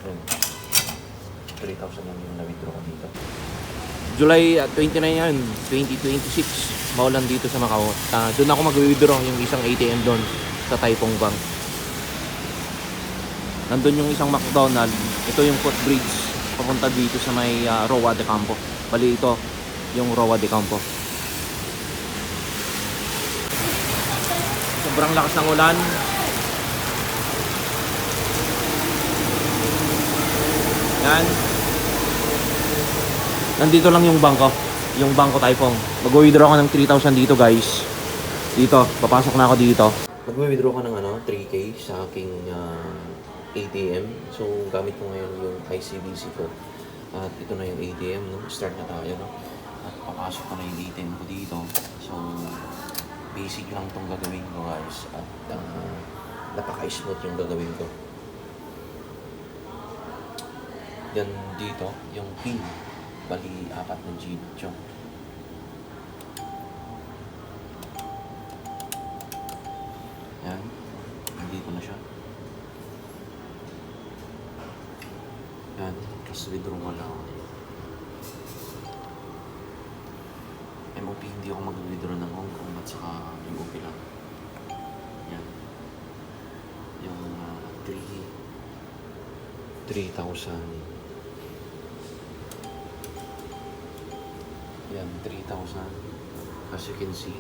Yun. 3,000 lang yung na-withdraw ko dito. July 29 yan, 2026. Maulan dito sa Macau. Doon ako mag-withdraw yung isang ATM doon sa Taipong Bank. Nandun yung isang McDonald. Ito yung footbridge papunta dito sa may Roa de Campo. Bali ito yung Roa de Campo. Sobrang lakas ng ulan. Yan. Nandito lang yung bangko. Yung bangko Taipong. Mag-withdraw ko ng 3,000 dito guys. Dito. Papasok na ako dito. Mag-withdraw ko ng 3K sa aking ATM. So gamit ko ngayon yung ICBC ko. At ito na yung ATM. No? Start na tayo. No? At papasok ko na yung ATM ko dito. So basic lang itong gagawin ko guys. At napaka-smooth yung gagawin ko. Yan dito, yung PIN. Bali, 4 na digit yun. Yan. Nandito na siya. Yan. Tapos withdraw mo lang. MOP, hindi ako mag-withdraw ng Hong Kong at saka UOP lang. Yan. Yung 3,000. Yan, 3,000. As you can see,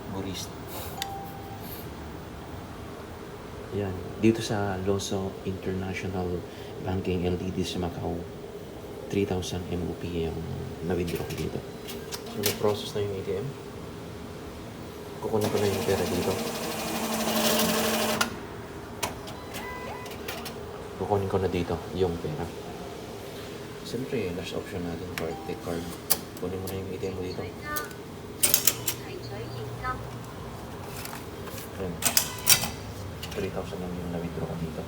Maurice. Yan, dito sa Loso International Banking Ltd sa Macau, 3,000 MOP yung na-withdraw ko dito. So, na-process na yung ATM. Kukunin ko na yung pera dito. Kukunin ko na dito yung pera. Siyempre, last option natin, card, take card. Kunin mo na yung ATM mo dito. Ayan. 3,000 lang yung na-withdraw ko dito.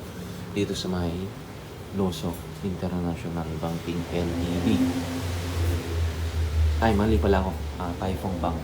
Dito sa may Loso International Banking Ltd. Ay, mali pala ako. Taipong Bank.